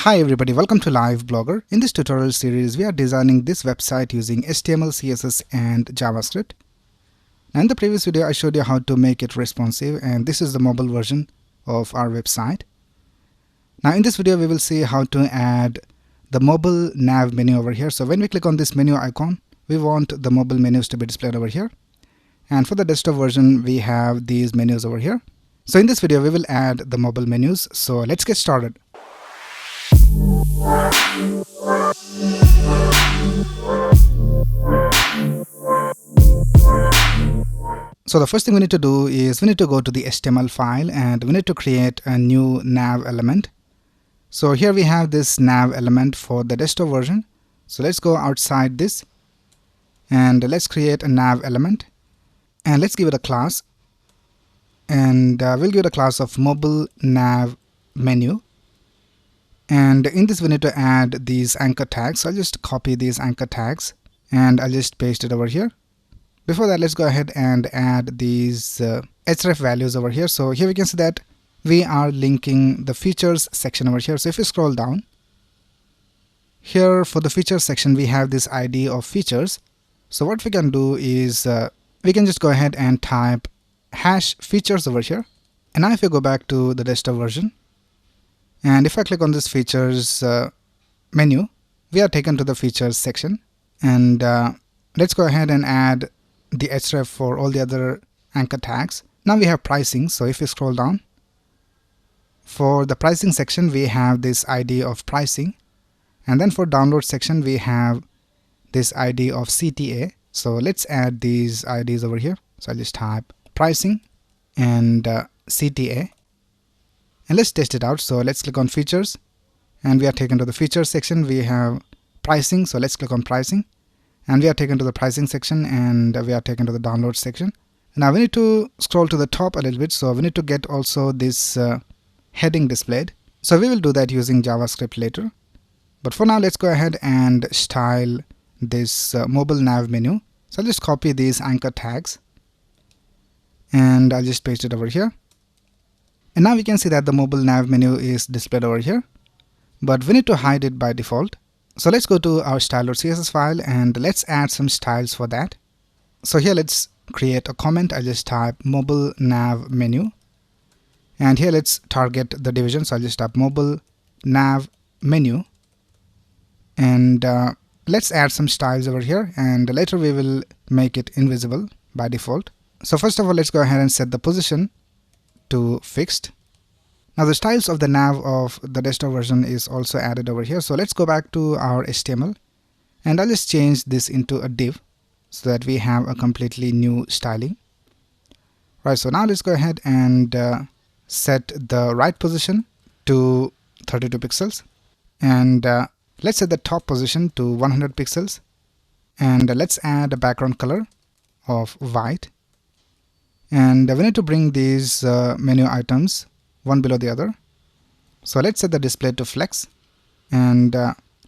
Hi everybody, welcome to Live Blogger. In this tutorial series, we are designing this website using HTML, CSS and JavaScript. Now in the previous video, I showed you how to make it responsive, and this is the mobile version of our website. Now in this video, we will see how to add the mobile nav menu over here. So when we click on this menu icon, we want the mobile menus to be displayed over here. And for the desktop version, we have these menus over here. So in this video, we will add the mobile menus. So let's get started. So the first thing we need to do is we need to go to the HTML file and we need to create a new nav element. So here we have this nav element for the desktop version. So let's go outside this and let's create a nav element and let's give it a class, and we'll give it a class of mobile nav menu. And in this we need to add these anchor tags. So I'll just copy these anchor tags and I'll just paste it over here. Before that, let's go ahead and add these href values over here. So here we can see that we are linking the features section over here. So if you scroll down, here for the features section we have this ID of features. So what we can do is we can just go ahead and type hash features over here. And now if you go back to the desktop version, and if I click on this features menu, we are taken to the features section. And let's go ahead and add the href for all the other anchor tags. Now we have pricing. So if you scroll down, for the pricing section we have this ID of pricing, and then for download section we have this ID of CTA. So let's add these IDs over here. So I'll just type pricing and CTA. And let's test it out. So let's click on features and we are taken to the features section. We have pricing. So let's click on pricing and we are taken to the pricing section, and we are taken to the download section. Now we need to scroll to the top a little bit. So we need to get also this heading displayed. So we will do that using JavaScript later. But for now, let's go ahead and style this mobile nav menu. So I'll just copy these anchor tags and I'll just paste it over here. And now we can see that the mobile nav menu is displayed over here, but we need to hide it by default. So let's go to our style.css file and let's add some styles for that. So here let's create a comment. I just type mobile nav menu, and here let's target the division. So I'll just type mobile nav menu, and let's add some styles over here, and later we will make it invisible by default. So first of all, let's go ahead and set the position to fixed. Now the styles of the nav of the desktop version is also added over here. So let's go back to our HTML and I'll just change this into a div so that we have a completely new styling. Right, so now let's go ahead and set the right position to 32 pixels, and let's set the top position to 100 pixels, and let's add a background color of white. And we need to bring these menu items one below the other. So let's set the display to flex, and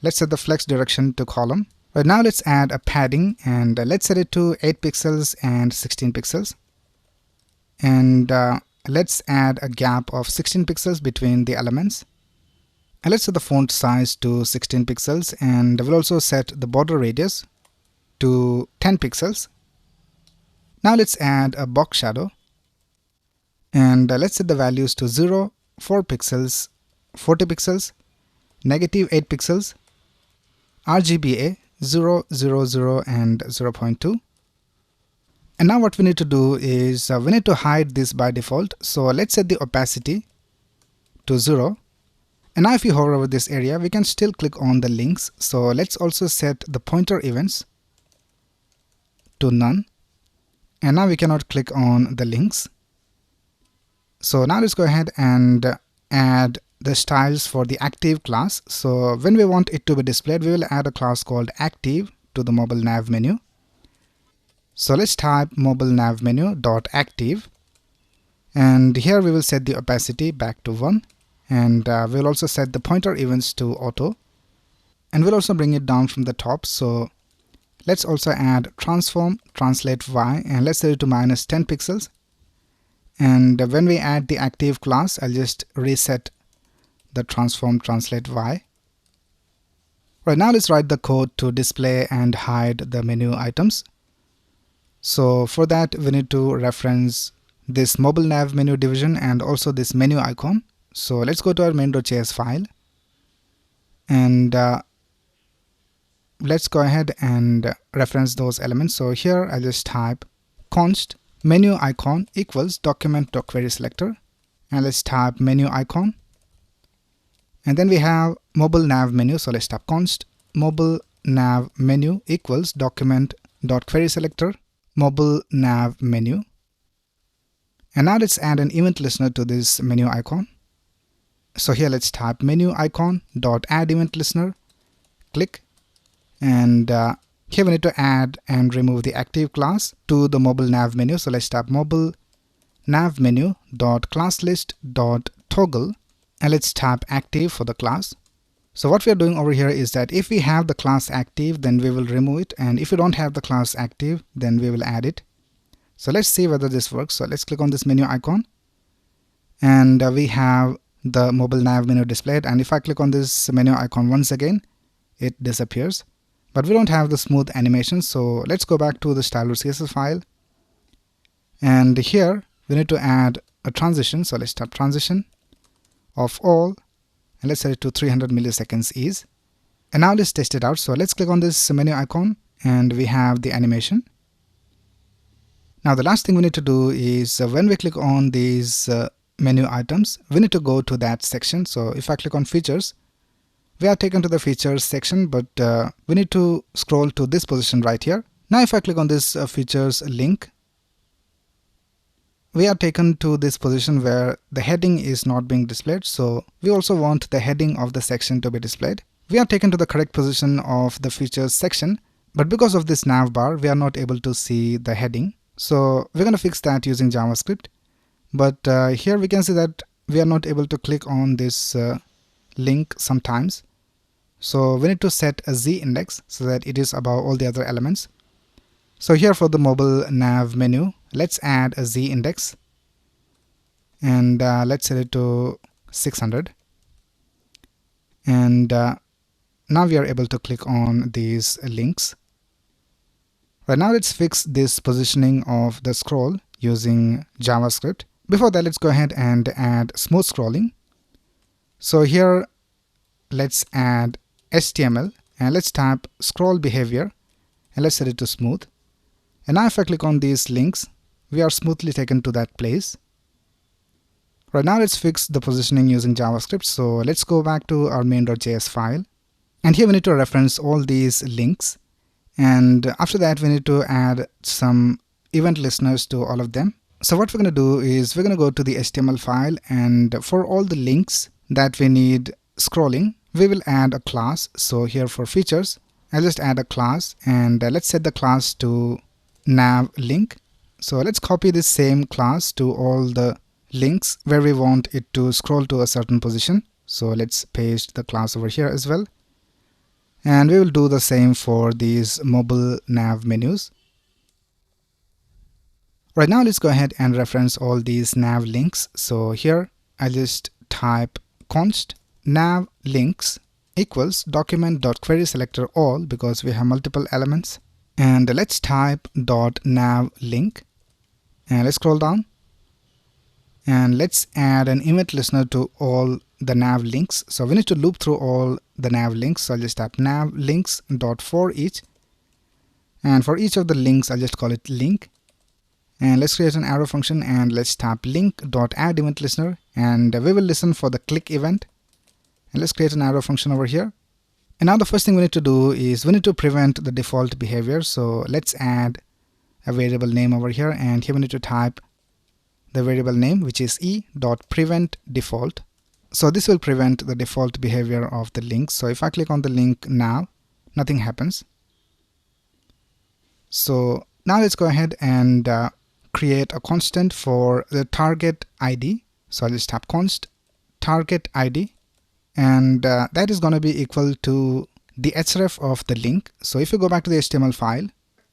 let's set the flex direction to column. Right, now let's add a padding, and let's set it to 8 pixels and 16 pixels. And let's add a gap of 16 pixels between the elements. And let's set the font size to 16 pixels, and we'll also set the border radius to 10 pixels. Now let's add a box shadow, and let's set the values to 0, 4 pixels, 40 pixels, negative 8 pixels, RGBA 0, 0, 0 and 0.2. And now what we need to do is we need to hide this by default. So let's set the opacity to 0. And now if you hover over this area, we can still click on the links. So let's also set the pointer events to none. And now we cannot click on the links. So now let's go ahead and add the styles for the active class. So when we want it to be displayed, we will add a class called active to the mobile nav menu. So let's type mobile nav menu dot active, and here we will set the opacity back to 1, and we'll also set the pointer events to auto, and we'll also bring it down from the top. So let's also add transform translate y, and let's set it to minus 10 pixels. And when we add the active class, I'll just reset the transform translate y Right, now let's write the code to display and hide the menu items. So for that we need to reference this mobile nav menu division and also this menu icon. So let's go to our main.js file and let's go ahead and reference those elements. So here I just type const menu icon equals document.querySelector, and let's type menu icon, and then we have mobile nav menu. So let's type const mobile nav menu equals document.querySelector mobile nav menu, and now let's add an event listener to this menu icon. So here let's type menu icon dot add event listener, click, and here we need to add and remove the active class to the mobile nav menu. So let's type mobile nav menu dot class list dot toggle, and let's type active for the class. So what we are doing over here is that if we have the class active, then we will remove it, and if we don't have the class active, then we will add it. So let's see whether this works. So let's click on this menu icon, and we have the mobile nav menu displayed, and if I click on this menu icon once again, it disappears. But we don't have the smooth animation, so let's go back to the style.css file, and here we need to add a transition. So let's type transition of all, and let's set it to 300 milliseconds ease. And now let's test it out. So let's click on this menu icon, and we have the animation. Now the last thing we need to do is when we click on these menu items, we need to go to that section. So if I click on features, we are taken to the features section, but we need to scroll to this position right here. Now if I click on this features link, we are taken to this position where the heading is not being displayed. So we also want the heading of the section to be displayed. We are taken to the correct position of the features section, but because of this nav bar, we are not able to see the heading. So we're going to fix that using JavaScript. But here we can see that we are not able to click on this link sometimes. So we need to set a z index so that it is above all the other elements. So here for the mobile nav menu, let's add a z index, and let's set it to 600. And now we are able to click on these links. Right, now let's fix this positioning of the scroll using JavaScript. Before that, let's go ahead and add smooth scrolling. So here let's add HTML, and let's type scroll behavior, and let's set it to smooth. And now if I click on these links, we are smoothly taken to that place. Right, now let's fix the positioning using JavaScript. So let's go back to our main.js file, and here we need to reference all these links, and after that we need to add some event listeners to all of them. So what we're going to do is we're going to go to the HTML file, and for all the links that we need scrolling, we will add a class. So here for features, I'll just add a class, and let's set the class to nav link. So let's copy this same class to all the links where we want it to scroll to a certain position. So let's paste the class over here as well, and we will do the same for these mobile nav menus. Right, now let's go ahead and reference all these nav links. So here I'll just type const nav links equals document.querySelector all, because we have multiple elements, and let's type .nav link, and let's scroll down, and let's add an event listener to all the nav links. So we need to loop through all the nav links. So I'll just type nav links dot for each, and for each of the links I'll just call it link, and let's create an arrow function, and let's type link dot add event listener, and we will listen for the click event, and let's create an arrow function over here. And now the first thing we need to do is we need to prevent the default behavior. So let's add a variable name over here, and here we need to type the variable name, which is e.prevent_default. So this will prevent the default behavior of the link. So if I click on the link now, nothing happens. So now let's go ahead and create a constant for the target ID. So I'll just type const target ID, and that is going to be equal to the href of the link. So if you go back to the HTML file,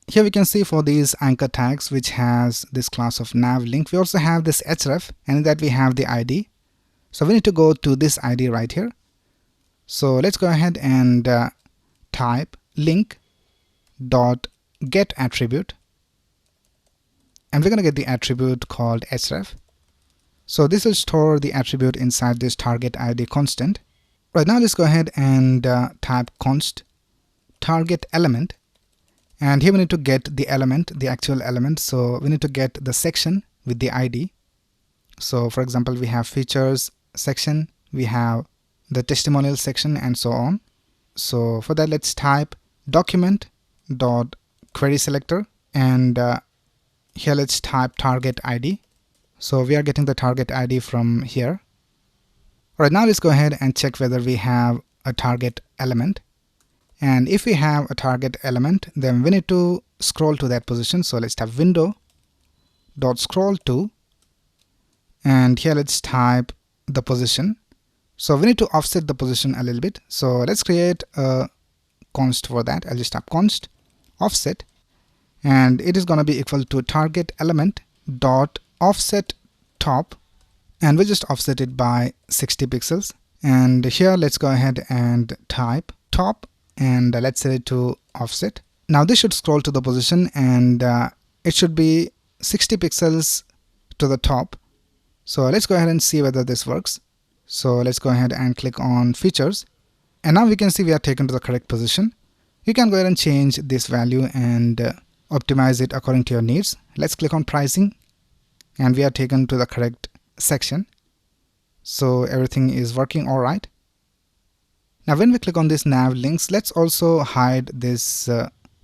here we can see for these anchor tags, which has this class of nav link, we also have this href, and in that we have the ID. So we need to go to this ID right here. So let's go ahead and type link dot get attribute, and we're going to get the attribute called href. So this will store the attribute inside this target ID constant. Right now, let's go ahead and type const target element, and here we need to get the element, the actual element. So we need to get the section with the ID. So for example, we have features section, we have the testimonial section, and so on. So for that, let's type document dot query selector, and here let's type target ID. So we are getting the target ID from here. Alright, now let's go ahead and check whether we have a target element. And if we have a target element, then we need to scroll to that position. So let's type window dot scroll to, and here let's type the position. So we need to offset the position a little bit. So let's create a const for that. I'll just type const offset, and it is going to be equal to target element dot offset top, and we'll just offset it by 60 pixels. And here let's go ahead and type top, and let's set it to offset. Now this should scroll to the position, and it should be 60 pixels to the top. So let's go ahead and see whether this works. So let's go ahead and click on features, and now we can see we are taken to the correct position. You can go ahead and change this value and optimize it according to your needs. Let's click on pricing, and we are taken to the correct section. So everything is working all right. Now when we click on this nav links, let's also hide this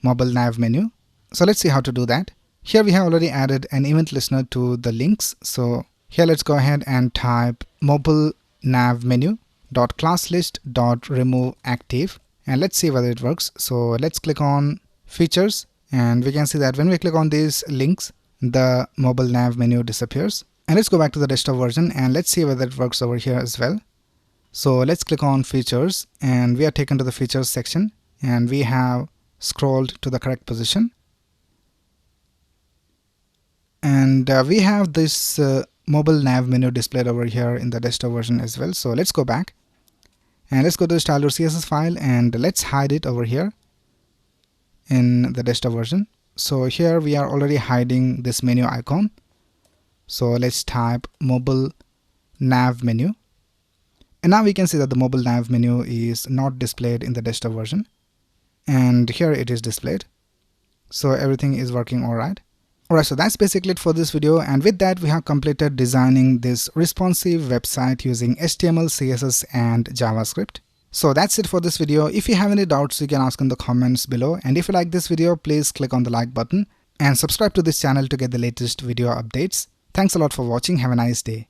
mobile nav menu. So let's see how to do that. Here we have already added an event listener to the links. So here let's go ahead and type mobile nav menu dot class list dot remove active, and let's see whether it works. So let's click on features, and we can see that when we click on these links, the mobile nav menu disappears. And let's go back to the desktop version, and let's see whether it works over here as well. So let's click on features, and we are taken to the features section, and we have scrolled to the correct position. And we have this mobile nav menu displayed over here in the desktop version as well. So let's go back, and let's go to the style.css file, and let's hide it over here in the desktop version. So here we are already hiding this menu icon. So let's type mobile nav menu, and now we can see that the mobile nav menu is not displayed in the desktop version, and here it is displayed. So everything is working all right. Alright, so that's basically it for this video, and with that we have completed designing this responsive website using HTML, CSS and JavaScript. So that's it for this video. If you have any doubts, you can ask in the comments below, and if you like this video, please click on the like button and subscribe to this channel to get the latest video updates. Thanks a lot for watching. Have a nice day.